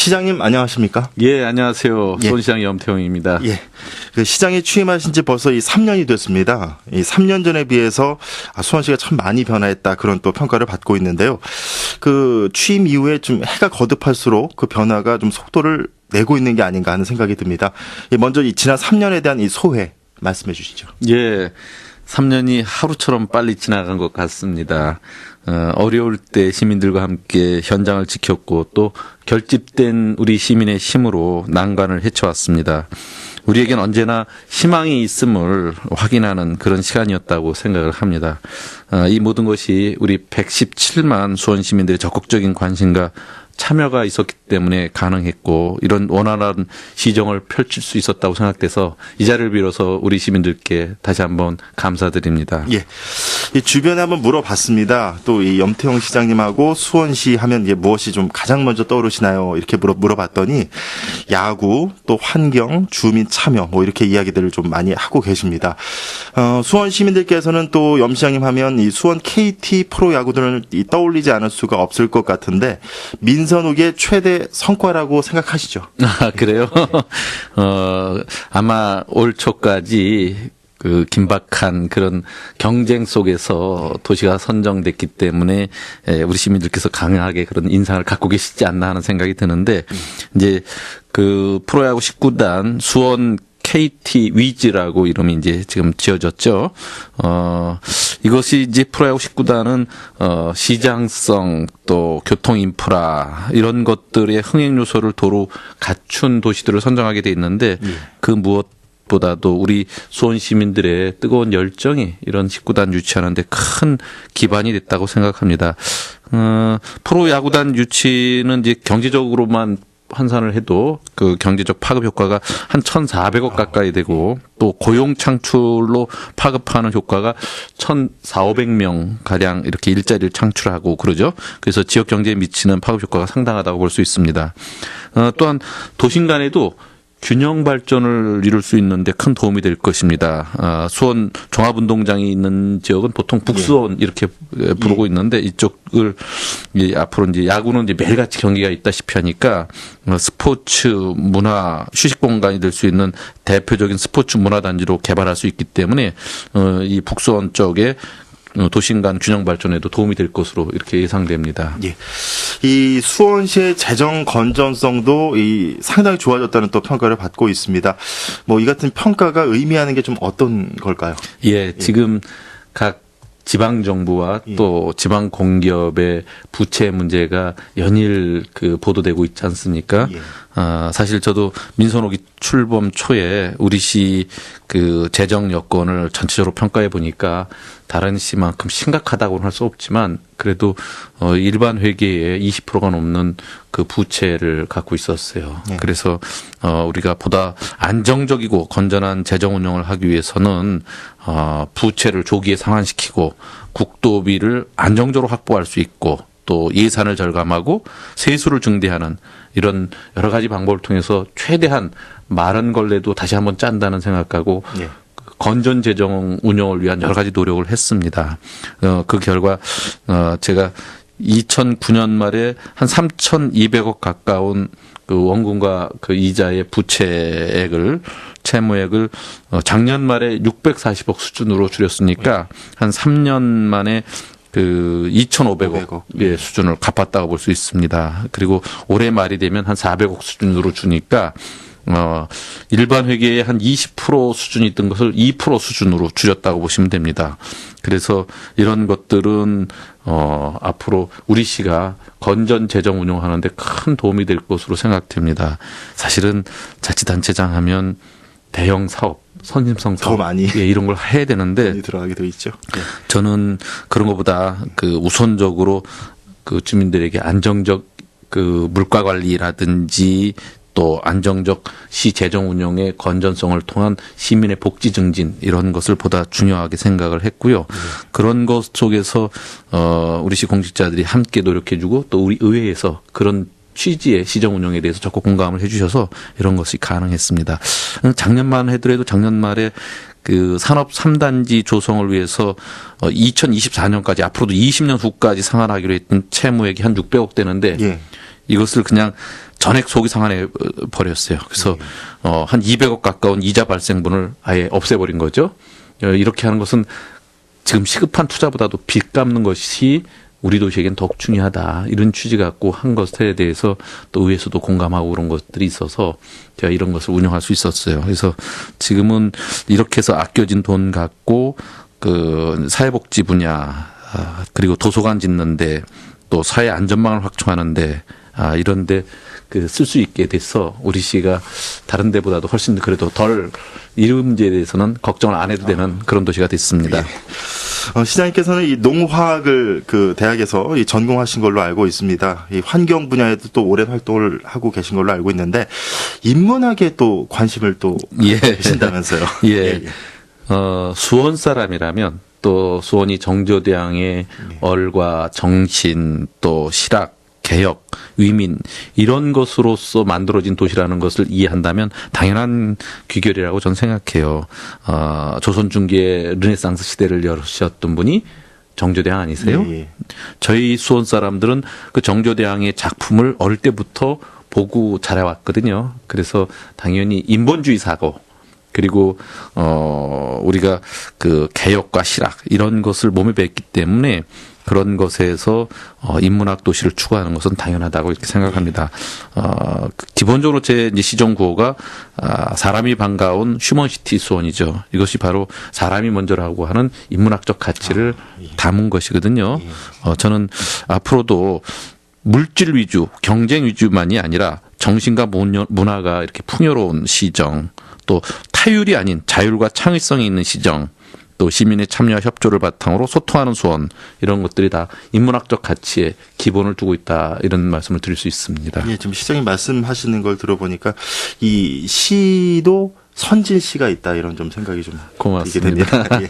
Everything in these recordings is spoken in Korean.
시장님 안녕하십니까? 예, 안녕하세요. 예. 수원시장 염태용입니다. 예. 그 시장에 취임하신 지 벌써 이 3년이 됐습니다. 이 3년 전에 비해서 수원시가 참 많이 변화했다 그런 또 평가를 받고 있는데요. 그 취임 이후에 좀 해가 거듭할수록 그 변화가 좀 속도를 내고 있는 게 아닌가 하는 생각이 듭니다. 먼저 이 지난 3년에 대한 이 소회 말씀해 주시죠. 예. 3년이 하루처럼 빨리 지나간 것 같습니다. 어려울 때 시민들과 함께 현장을 지켰고 또 결집된 우리 시민의 힘으로 난관을 헤쳐왔습니다. 우리에겐 언제나 희망이 있음을 확인하는 그런 시간이었다고 생각을 합니다. 이 모든 것이 우리 117만 수원 시민들의 적극적인 관심과 참여가 있었기 때문에 가능했고 이런 원활한 시정을 펼칠 수 있었다고 생각돼서 이 자리를 빌어서 우리 시민들께 다시 한번 감사드립니다. 예. 이 주변에 한번 물어봤습니다. 또 이 염태용 시장님하고 수원시 하면 이게 무엇이 좀 가장 먼저 떠오르시나요? 이렇게 물어봤더니 야구, 또 환경, 주민 참여 뭐 이렇게 이야기들을 좀 많이 하고 계십니다. 수원 시민들께서는 또 염 시장님 하면 이 수원 KT 프로야구들은 떠올리지 않을 수가 없을 것 같은데 민선욱의 최대 성과라고 생각하시죠? 아, 그래요? 아마 올 초까지 그 긴박한 그런 경쟁 속에서 도시가 선정됐기 때문에 우리 시민들께서 강하게 그런 인상을 갖고 계시지 않나 하는 생각이 드는데 이제 그 프로야구 19단 수원 KT 위즈라고 이름이 이제 지금 지어졌죠. 이것이 이제 프로야구 19단은 시장성 또 교통 인프라 이런 것들의 흥행 요소를 도로 갖춘 도시들을 선정하게 돼 있는데 그 무엇보다도 우리 수원 시민들의 뜨거운 열정이 이런 19단 유치하는데 큰 기반이 됐다고 생각합니다. 프로야구단 유치는 이제 경제적으로만 환산을 해도 그 경제적 파급 효과가 한 1,400억 가까이 되고 또 고용 창출로 파급하는 효과가 1,400~500명 가량 이렇게 일자리를 창출하고 그러죠. 그래서 지역 경제에 미치는 파급 효과가 상당하다고 볼 수 있습니다. 또한 도심 간에도 균형 발전을 이룰 수 있는데 큰 도움이 될 것입니다. 수원 종합운동장이 있는 지역은 보통 북수원 이렇게 부르고 있는데 이쪽을 앞으로 이제 야구는 이제 매일같이 경기가 있다시피 하니까 스포츠 문화 휴식 공간이 될 수 있는 대표적인 스포츠 문화 단지로 개발할 수 있기 때문에 이 북수원 쪽에 도심 간 균형 발전에도 도움이 될 것으로 이렇게 예상됩니다. 예. 이 수원시의 재정 건전성도 상당히 좋아졌다는 또 평가를 받고 있습니다. 뭐 이 같은 평가가 의미하는 게 좀 어떤 걸까요? 예, 지금 각 지방 정부와 또 지방 공기업의 부채 문제가 연일 그 보도되고 있지 않습니까? 예. 사실 저도 민선옥이 출범 초에 우리 시 그 재정 여건을 전체적으로 평가해 보니까 다른 시만큼 심각하다고는 할 수 없지만 그래도 일반 회계의 20%가 넘는 그 부채를 갖고 있었어요. 예. 그래서 우리가 보다 안정적이고 건전한 재정 운영을 하기 위해서는 부채를 조기에 상환시키고 국도비를 안정적으로 확보할 수 있고 또 예산을 절감하고 세수를 증대하는 이런 여러 가지 방법을 통해서 최대한 마른 걸레도 다시 한번 짠다는 생각하고 예. 건전 재정 운영을 위한 여러 가지 노력을 했습니다. 그 결과 제가 2009년 말에 한 3,200억 가까운 그 원금과 그 이자의 부채액을 채무액을 작년 말에 640억 수준으로 줄였으니까 한 3년 만에 그 2,500억 예, 수준을 갚았다고 볼 수 있습니다. 그리고 올해 말이 되면 한 400억 수준으로 주니까 일반 회계의 한 20% 수준이 있던 것을 2% 수준으로 줄였다고 보시면 됩니다. 그래서 이런 것들은 앞으로 우리 시가 건전 재정 운영하는데 큰 도움이 될 것으로 생각됩니다. 사실은 자치단체장 하면 대형 사업, 선심성 사업, 더 많이 이런 걸 해야 되는데 들어가게 돼 있죠. 네. 저는 그런 것보다 그 우선적으로 그 주민들에게 안정적 그 물가 관리라든지 또 안정적 시 재정 운영의 건전성을 통한 시민의 복지 증진 이런 것을 보다 중요하게 생각을 했고요. 그런 것 속에서 우리 시 공직자들이 함께 노력해주고 또 우리 의회에서 그런 취지의 시정 운영에 대해서 적극 공감을 해주셔서 이런 것이 가능했습니다. 작년만 해더라도 작년 말에 그 산업 3단지 조성을 위해서 2024년까지 앞으로도 20년 후까지 상환하기로 했던 채무액이 한 600억 되는데 예. 이것을 그냥 전액 소기 상환해 버렸어요. 그래서 한 200억 가까운 이자 발생분을 아예 없애버린 거죠. 이렇게 하는 것은 지금 시급한 투자보다도 빚 갚는 것이 우리 도시에겐 더욱 중요하다. 이런 취지 갖고 한 것에 대해서 또 의회에서도 공감하고 그런 것들이 있어서 제가 이런 것을 운영할 수 있었어요. 그래서 지금은 이렇게 해서 아껴진 돈 갖고 그 사회복지 분야 그리고 도서관 짓는데 또 사회 안전망을 확충하는데 이런데 그 쓸 수 있게 돼서 우리 시가 다른 데보다도 훨씬 그래도 덜 이 문제에 대해서는 걱정을 안 해도 되는 그런 도시가 됐습니다. 예. 시장님께서는 이 농화학을 그 대학에서 이 전공하신 걸로 알고 있습니다. 이 환경 분야에도 또 오랜 활동을 하고 계신 걸로 알고 있는데 인문학에 또 관심을 또 계신다면서요? 예. 수원 사람이라면 또 수원이 정조대왕의 얼과 정신 또 실학 개혁, 위민 이런 것으로서 만들어진 도시라는 것을 이해한다면 당연한 귀결이라고 저는 생각해요. 조선 중기의 르네상스 시대를 열으셨던 분이 정조대왕 아니세요? 예. 저희 수원 사람들은 그 정조대왕의 작품을 어릴 때부터 보고 자라왔거든요. 그래서 당연히 인본주의 사고 그리고 우리가 그 개혁과 실학 이런 것을 몸에 뱄기 때문에 그런 것에서 인문학 도시를 추구하는 것은 당연하다고 이렇게 생각합니다. 기본적으로 제 이제 시정 구호가 사람이 반가운 휴먼시티 수원이죠. 이것이 바로 사람이 먼저라고 하는 인문학적 가치를 담은 것이거든요. 저는 앞으로도 물질 위주, 경쟁 위주만이 아니라 정신과 문화가 이렇게 풍요로운 시정, 또 타율이 아닌 자율과 창의성이 있는 시정, 또 시민의 참여와 협조를 바탕으로 소통하는 수원 이런 것들이 다 인문학적 가치에 기본을 두고 있다 이런 말씀을 드릴 수 있습니다. 예, 지금 시장님 말씀하시는 걸 들어보니까 이 시도 선진시가 있다 이런 좀 생각이 좀 고맙습니다. 들게 됩니다. 예.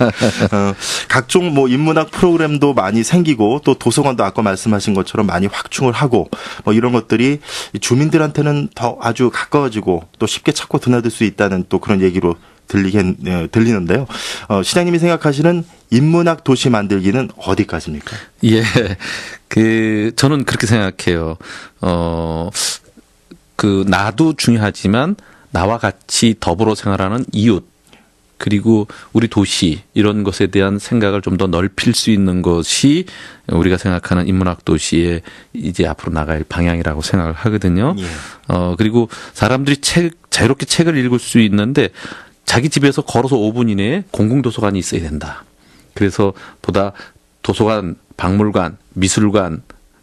각종 뭐 인문학 프로그램도 많이 생기고 또 도서관도 아까 말씀하신 것처럼 많이 확충을 하고 뭐 이런 것들이 주민들한테는 더 아주 가까워지고 또 쉽게 찾고 드나들 수 있다는 또 그런 얘기로 들리는데요. 시장님이 생각하시는 인문학 도시 만들기는 어디까지입니까? 예, 저는 그렇게 생각해요. 나도 중요하지만 나와 같이 더불어 생활하는 이웃, 그리고 우리 도시 이런 것에 대한 생각을 좀 더 넓힐 수 있는 것이 우리가 생각하는 인문학 도시의 이제 앞으로 나갈 방향이라고 생각을 하거든요. 예. 그리고 사람들이 자유롭게 책을 읽을 수 있는데 자기 집에서 걸어서 5분 이내에 공공도서관이 있어야 된다. 그래서 보다 도서관, 박물관, 미술관,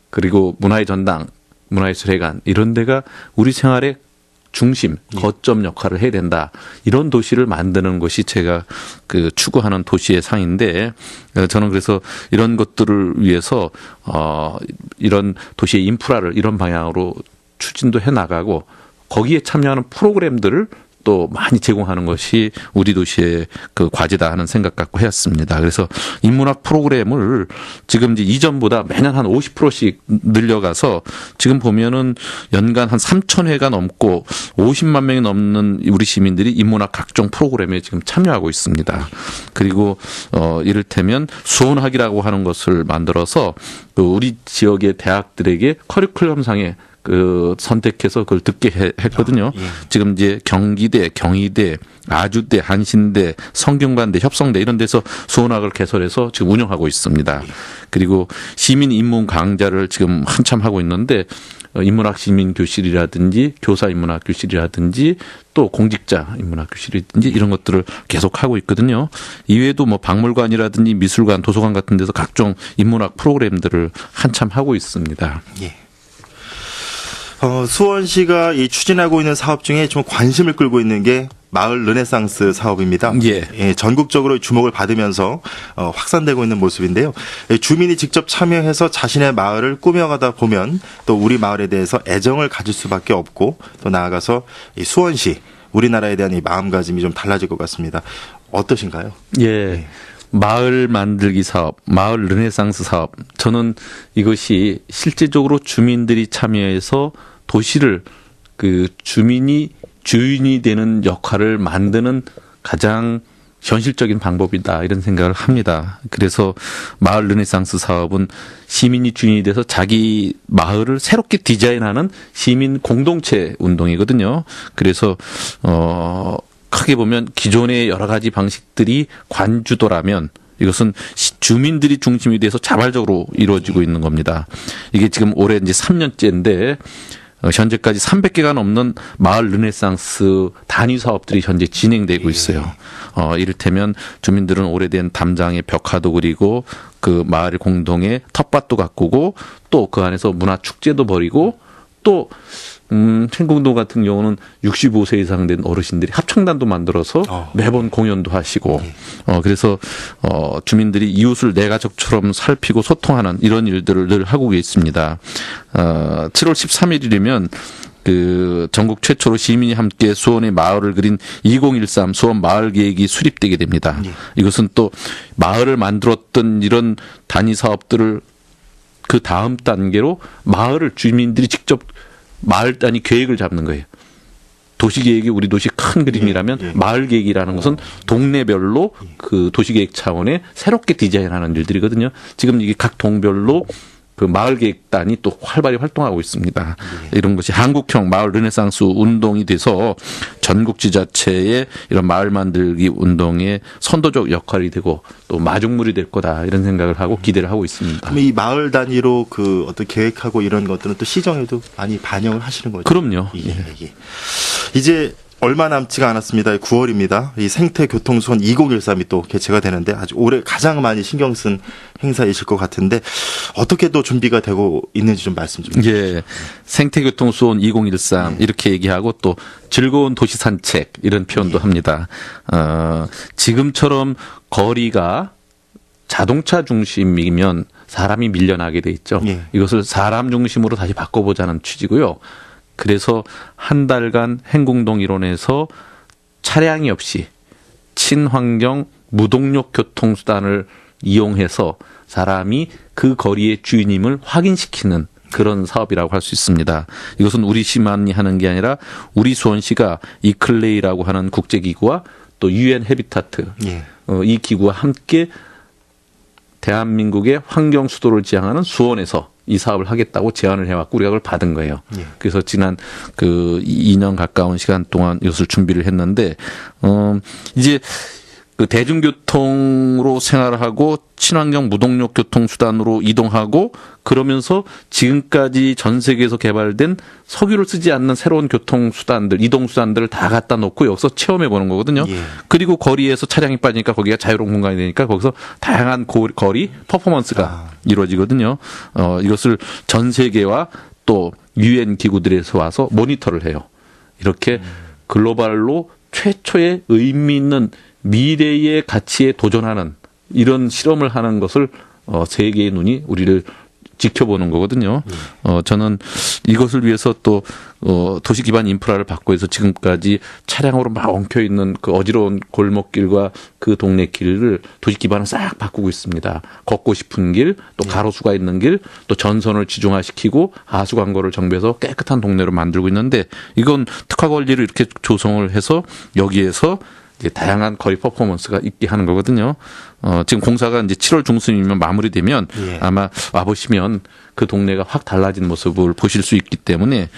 그리고 문화의 전당, 문화예술회관 이런 데가 우리 생활의 중심, 거점 역할을 해야 된다. 이런 도시를 만드는 것이 제가 추구하는 도시의 상인데 저는 그래서 이런 것들을 위해서 이런 도시의 인프라를 이런 방향으로 추진도 해 나가고 거기에 참여하는 프로그램들을 또 많이 제공하는 것이 우리 도시의 그 과제다 하는 생각 갖고 해왔습니다. 그래서 인문학 프로그램을 지금 이제 이전보다 매년 한 50%씩 늘려가서 지금 보면은 연간 한 3,000회가 넘고 50만 명이 넘는 우리 시민들이 인문학 각종 프로그램에 지금 참여하고 있습니다. 그리고 이를테면 수원학이라고 하는 것을 만들어서 우리 지역의 대학들에게 커리큘럼상에 선택해서 그걸 듣게 했거든요. 예. 지금 이제 경기대, 경희대, 아주대, 한신대, 성균관대, 협성대 이런 데서 수원학을 개설해서 지금 운영하고 있습니다. 그리고 시민 인문 강좌를 지금 한참 하고 있는데 인문학 시민 교실이라든지 교사 인문학 교실이라든지 또 공직자 인문학 교실이라든지 이런 것들을 계속 하고 있거든요. 이외에도 뭐 박물관이라든지 미술관, 도서관 같은 데서 각종 인문학 프로그램들을 한참 하고 있습니다. 예. 수원시가 추진하고 있는 사업 중에 좀 관심을 끌고 있는 게 마을 르네상스 사업입니다. 예. 전국적으로 주목을 받으면서 확산되고 있는 모습인데요. 주민이 직접 참여해서 자신의 마을을 꾸며가다 보면 또 우리 마을에 대해서 애정을 가질 수밖에 없고 또 나아가서 이 수원시 우리나라에 대한 이 마음가짐이 좀 달라질 것 같습니다. 어떠신가요? 예. 마을 만들기 사업, 마을 르네상스 사업. 저는 이것이 실제적으로 주민들이 참여해서 도시를 주민이 주인이 되는 역할을 만드는 가장 현실적인 방법이다 이런 생각을 합니다. 그래서 마을 르네상스 사업은 시민이 주인이 돼서 자기 마을을 새롭게 디자인하는 시민 공동체 운동이거든요. 그래서 크게 보면 기존의 여러 가지 방식들이 관주도라면 이것은 주민들이 중심이 돼서 자발적으로 이루어지고 있는 겁니다. 이게 지금 올해 이제 3년째인데 현재까지 300개가 넘는 마을 르네상스 단위 사업들이 현재 진행되고 있어요. 이를테면 주민들은 오래된 담장에 벽화도 그리고 그 마을 공동에 텃밭도 가꾸고 또 그 안에서 문화 축제도 벌이고 또 행궁동 같은 경우는 65세 이상 된 어르신들이 합창단도 만들어서 매번 공연도 하시고 그래서 주민들이 이웃을 내 가족처럼 살피고 소통하는 이런 일들을 늘 하고 있습니다. 7월 13일이면 그 전국 최초로 시민이 함께 수원의 마을을 그린 2013 수원 마을 계획이 수립되게 됩니다. 이것은 또 마을을 만들었던 이런 단위 사업들을 그 다음 단계로 마을을 주민들이 직접 마을 단위 계획을 잡는 거예요. 도시계획이 우리 도시 큰 그림이라면 마을 계획이라는 것은 동네별로 그 도시계획 차원의 새롭게 디자인하는 일들이거든요. 지금 이게 각 동별로 그 마을 계획단이 또 활발히 활동하고 있습니다. 이런 것이 한국형 마을 르네상스 운동이 돼서 전국 지자체의 이런 마을 만들기 운동의 선도적 역할이 되고 또 마중물이 될 거다 이런 생각을 하고 기대를 하고 있습니다. 그럼 이 마을 단위로 그 어떤 계획하고 이런 것들은 또 시정에도 많이 반영을 하시는 거죠? 그럼요. 예. 이제 얼마 남지가 않았습니다. 9월입니다. 이 생태교통수원 2013이 또 개최가 되는데 아주 올해 가장 많이 신경 쓴 행사이실 것 같은데 어떻게 또 준비가 되고 있는지 좀 말씀 좀 해주시죠. 예, 생태교통수원 2013 이렇게 얘기하고 또 즐거운 도시 산책 이런 표현도 합니다. 지금처럼 거리가 자동차 중심이면 사람이 밀려나게 돼 있죠. 이것을 사람 중심으로 다시 바꿔보자는 취지고요. 그래서 한 달간 행궁동 일원에서 차량이 없이 친환경 무동력 교통수단을 이용해서 사람이 그 거리의 주인임을 확인시키는 그런 사업이라고 할 수 있습니다. 이것은 우리 시만이 하는 게 아니라 우리 수원시가 이클레이라고 하는 국제기구와 또 UN 헤비타트 이 기구와 함께 대한민국의 환경 수도를 지향하는 수원에서 이 사업을 하겠다고 제안을 해왔고 우리가 그걸 받은 거예요. 그래서 지난 그 2년 가까운 시간 동안 이것을 준비를 했는데 이제 그 대중교통으로 생활하고 친환경 무동력 교통수단으로 이동하고 그러면서 지금까지 전 세계에서 개발된 석유를 쓰지 않는 새로운 교통수단들, 이동수단들을 다 갖다 놓고 여기서 체험해 보는 거거든요. 그리고 거리에서 차량이 빠지니까 거기가 자유로운 공간이 되니까 거기서 다양한 거리 퍼포먼스가 이루어지거든요. 이것을 전 세계와 또 UN 기구들에서 와서 모니터를 해요. 이렇게 글로벌로 최초의 의미 있는 미래의 가치에 도전하는 이런 실험을 하는 것을 세계의 눈이 우리를 지켜보는 거거든요. 저는 이것을 위해서 또 도시 기반 인프라를 바꿔서 지금까지 차량으로 막 엉켜 있는 그 어지러운 골목길과 그 동네 길을 도시 기반을 싹 바꾸고 있습니다. 걷고 싶은 길, 또 가로수가 있는 길, 또 전선을 지중화시키고 하수 광고를 정비해서 깨끗한 동네로 만들고 있는데 이건 특화 권리를 이렇게 조성을 해서 여기에서 이제 다양한 거리 퍼포먼스가 있게 하는 거거든요. 지금 공사가 이제 7월 중순이면 마무리되면 아마 와보시면 그 동네가 확 달라진 모습을 보실 수 있기 때문에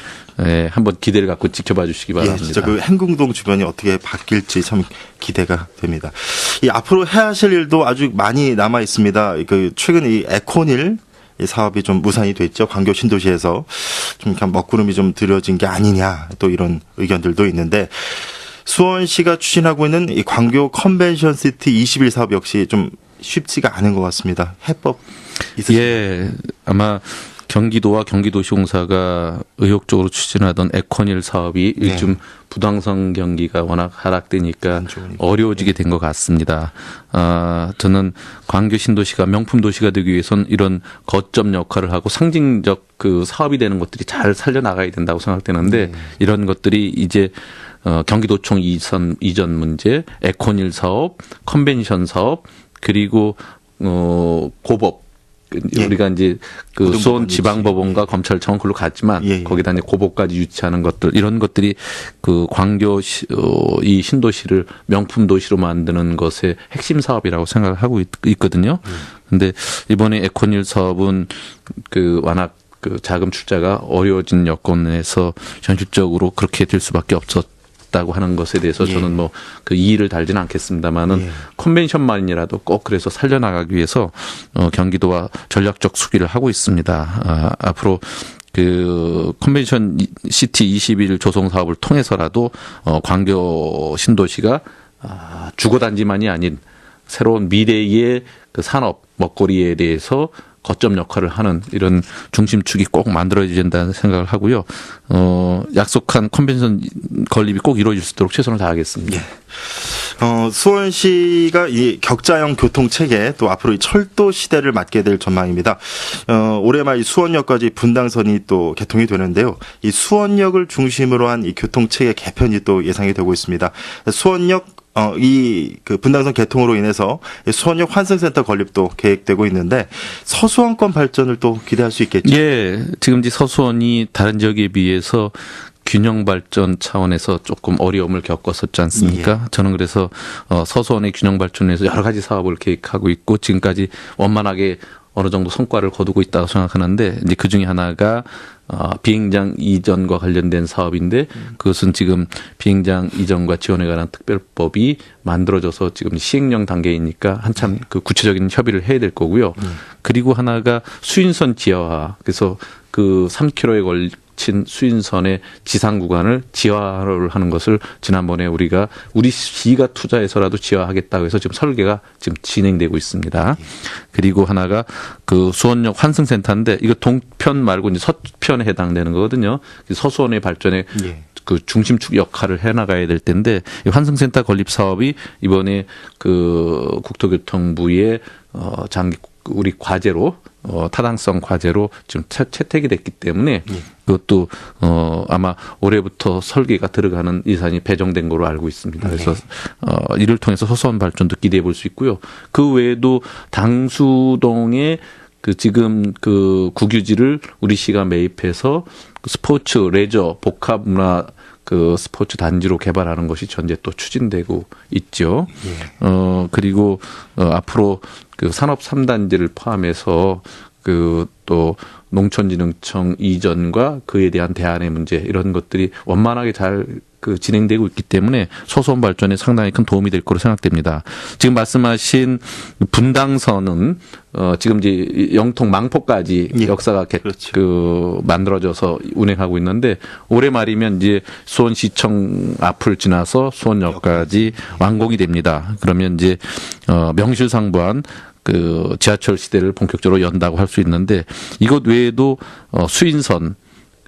한번 기대를 갖고 지켜봐 주시기 바랍니다. 진짜 그 행궁동 주변이 어떻게 바뀔지 참 기대가 됩니다. 이 앞으로 해야 하실 일도 아주 많이 남아 있습니다. 그 최근 이 에코닐 이 사업이 좀 무산이 됐죠. 광교 신도시에서 좀 먹구름이 좀 들여진 게 아니냐 또 이런 의견들도 있는데 수원시가 추진하고 있는 이 광교 컨벤션 시티 21 사업 역시 좀 쉽지가 않은 것 같습니다. 해법 있으신가요? 예, 아마 경기도와 경기도시공사가 의욕적으로 추진하던 에코닐 사업이 요즘 부동산 경기가 워낙 하락되니까 어려워지게 된 것 같습니다. 저는 광교 신도시가 명품 도시가 되기 위해서는 이런 거점 역할을 하고 상징적 그 사업이 되는 것들이 잘 살려나가야 된다고 생각되는데 이런 것들이 이제 경기도청 이전 문제, 에코닐 사업, 컨벤션 사업, 그리고 고법 예. 우리가 이제 그 고등법원이지. 수원 지방법원과 검찰청은 글로 갔지만 예, 예. 거기다 이제 고법까지 유치하는 것들 이런 것들이 그 광교 이 신도시를 명품 도시로 만드는 것의 핵심 사업이라고 생각을 하고 있거든요. 근데 이번에 에코닐 사업은 그 워낙 그 자금 출자가 어려워진 여건에서 현실적으로 그렇게 될 수밖에 없었다고 하는 것에 대해서 예. 저는 뭐 그 이의를 달지는 않겠습니다만은 예. 컨벤션만이라도 꼭 그래서 살려나가기 위해서 경기도와 전략적 수기를 하고 있습니다. 앞으로 그 컨벤션 시티 21 조성 사업을 통해서라도 광교 신도시가 주거단지만이 아닌 새로운 미래의 그 산업 먹거리에 대해서 거점 역할을 하는 이런 중심축이 꼭 만들어야 된다는 생각을 하고요. 약속한 컨벤션 건립이 꼭 이루어질 수 있도록 최선을 다하겠습니다. 예. 수원시가 이 격자형 교통 체계 또 앞으로 이 철도 시대를 맞게 될 전망입니다. 올해 말 이 수원역까지 분당선이 또 개통이 되는데요. 이 수원역을 중심으로 한 이 교통 체계 개편이 또 예상이 되고 있습니다. 수원역 이 그 분당선 개통으로 인해서 수원역 환승센터 건립도 계획되고 있는데 서수원권 발전을 또 기대할 수 있겠죠. 예, 지금 이제 서수원이 다른 지역에 비해서 균형 발전 차원에서 조금 어려움을 겪었었지 않습니까? 저는 그래서 서수원의 균형 발전에서 여러 가지 사업을 계획하고 있고 지금까지 원만하게 어느 정도 성과를 거두고 있다고 생각하는데 이제 그 중에 하나가 비행장 이전과 관련된 사업인데 그것은 지금 비행장 이전과 지원에 관한 특별법이 만들어져서 지금 시행령 단계이니까 한참 그 구체적인 협의를 해야 될 거고요. 그리고 하나가 수인선 지하화. 그래서 그 3km에 걸친 수인선의 지상 구간을 지하화를 하는 것을 지난번에 우리가 우리 시가 투자해서라도 지하화하겠다고 해서 지금 설계가 지금 진행되고 있습니다. 그리고 하나가 그 수원역 환승센터인데 이거 동편 말고 이제 서편에 해당되는 거거든요. 서수원의 발전에 예. 그 중심축 역할을 해나가야 될 텐데 이 환승센터 건립 사업이 이번에 그 국토교통부의 장기 우리 과제로 타당성 과제로 지금 채택이 됐기 때문에 그것도 아마 올해부터 설계가 들어가는 예산이 배정된 걸로 알고 있습니다. 그래서 이를 통해서 서수원 발전도 기대해 볼 수 있고요. 그 외에도 당수동에 그 지금 그 국유지를 우리 시가 매입해서 스포츠, 레저, 복합 문화 그 스포츠 단지로 개발하는 것이 현재 또 추진되고 있죠. 그리고 앞으로 그 산업 3단지를 포함해서 그 또 농촌진흥청 이전과 그에 대한 대안의 문제 이런 것들이 원만하게 잘 그 진행되고 있기 때문에 서수원 발전에 상당히 큰 도움이 될 거로 생각됩니다. 지금 말씀하신 분당선은 지금 이제 영통 망포까지 예. 역사가 그렇죠. 그 만들어져서 운행하고 있는데 올해 말이면 이제 수원시청 앞을 지나서 수원역까지 완공이 됩니다. 그러면 이제 명실상부한 그 지하철 시대를 본격적으로 연다고 할 수 있는데 이것 외에도 수인선,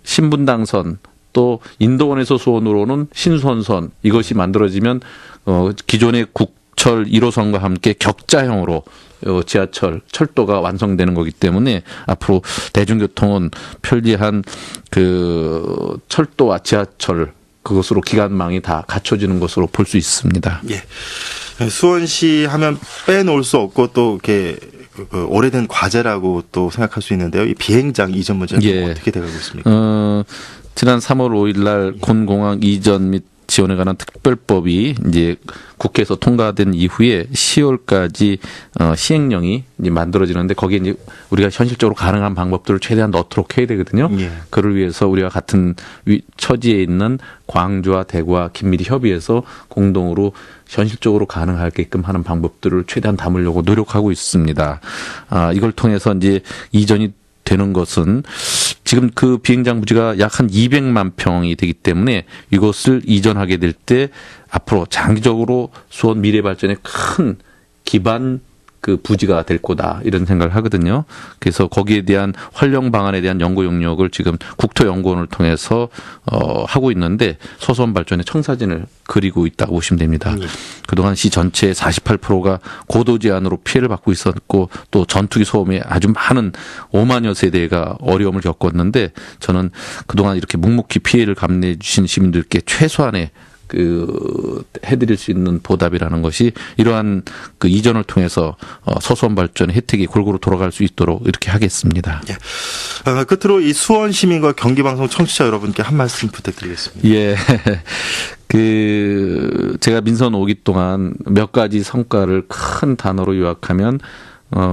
신분당선 또 인도원에서 수원으로는 신수원선 이것이 만들어지면 기존의 국철 1호선과 함께 격자형으로 지하철, 철도가 완성되는 거기 때문에 앞으로 대중교통은 편리한 그 철도와 지하철 그것으로 기관망이 다 갖춰지는 것으로 볼 수 있습니다. 예. 수원시 하면 빼놓을 수 없고 또 이렇게 그 오래된 과제라고 또 생각할 수 있는데요. 이 비행장 이전 문제는 예. 어떻게 돼가고 있습니까? 지난 3월 5일 날 곤공항 이전 및 지원에 관한 특별법이 이제 국회에서 통과된 이후에 10월까지 시행령이 이제 만들어지는데 거기에 이제 우리가 현실적으로 가능한 방법들을 최대한 넣도록 해야 되거든요. 예. 그를 위해서 우리가 같은 처지에 있는 광주와 대구와 긴밀히 협의해서 공동으로 현실적으로 가능하게끔 하는 방법들을 최대한 담으려고 노력하고 있습니다. 이걸 통해서 이제 이전이 되는 것은 지금 그 비행장 부지가 약 한 200만 평이 되기 때문에 이것을 이전하게 될 때 앞으로 장기적으로 수원 미래 발전에 큰 기반 그 부지가 될 거다 이런 생각을 하거든요. 그래서 거기에 대한 활용 방안에 대한 연구 용역을 지금 국토연구원을 통해서 하고 있는데 서수원 발전의 청사진을 그리고 있다고 보시면 됩니다. 그동안 시 전체의 48%가 고도 제한으로 피해를 받고 있었고 또 전투기 소음에 아주 많은 5만여 세대가 어려움을 겪었는데 저는 그동안 이렇게 묵묵히 피해를 감내해 주신 시민들께 최소한의 해드릴 수 있는 보답이라는 것이 이러한 그 이전을 통해서 소소한 발전의 혜택이 골고루 돌아갈 수 있도록 이렇게 하겠습니다. 예. 끝으로 이 수원 시민과 경기방송 청취자 여러분께 한 말씀 부탁드리겠습니다. 예. 제가 민선 5기 동안 몇 가지 성과를 큰 단어로 요약하면,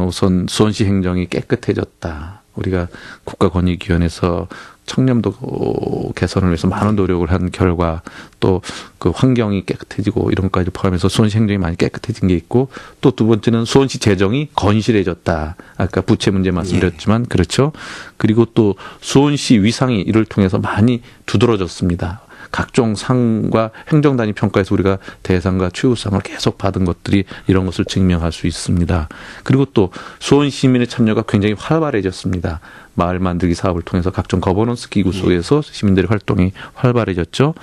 우선 수원시 행정이 깨끗해졌다. 우리가 국가권익위원회에서 청렴도 개선을 위해서 많은 노력을 한 결과, 또 그 환경이 깨끗해지고 이런 것까지 포함해서 수원시 행정이 많이 깨끗해진 게 있고, 또 두 번째는 수원시 재정이 건실해졌다. 아까 부채 문제 말씀드렸지만 그렇죠. 그리고 또 수원시 위상이 이를 통해서 많이 두드러졌습니다. 각종 상과 행정단위 평가에서 우리가 대상과 최우상을 계속 받은 것들이 이런 것을 증명할 수 있습니다. 그리고 또 수원 시민의 참여가 굉장히 활발해졌습니다. 마을 만들기 사업을 통해서 각종 거버넌스 기구 속에서 시민들의 활동이 활발해졌죠.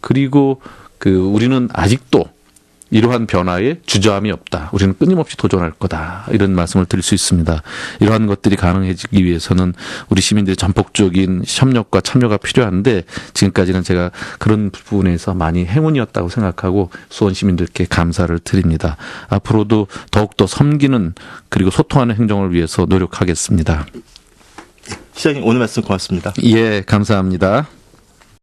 그리고 우리는 아직도 이러한 변화에 주저함이 없다. 우리는 끊임없이 도전할 거다. 이런 말씀을 드릴 수 있습니다. 이러한 것들이 가능해지기 위해서는 우리 시민들의 전폭적인 협력과 참여가 필요한데, 지금까지는 제가 그런 부분에서 많이 행운이었다고 생각하고 수원 시민들께 감사를 드립니다. 앞으로도 더욱더 섬기는 그리고 소통하는 행정을 위해서 노력하겠습니다. 시장님 오늘 말씀 고맙습니다. 예, 감사합니다.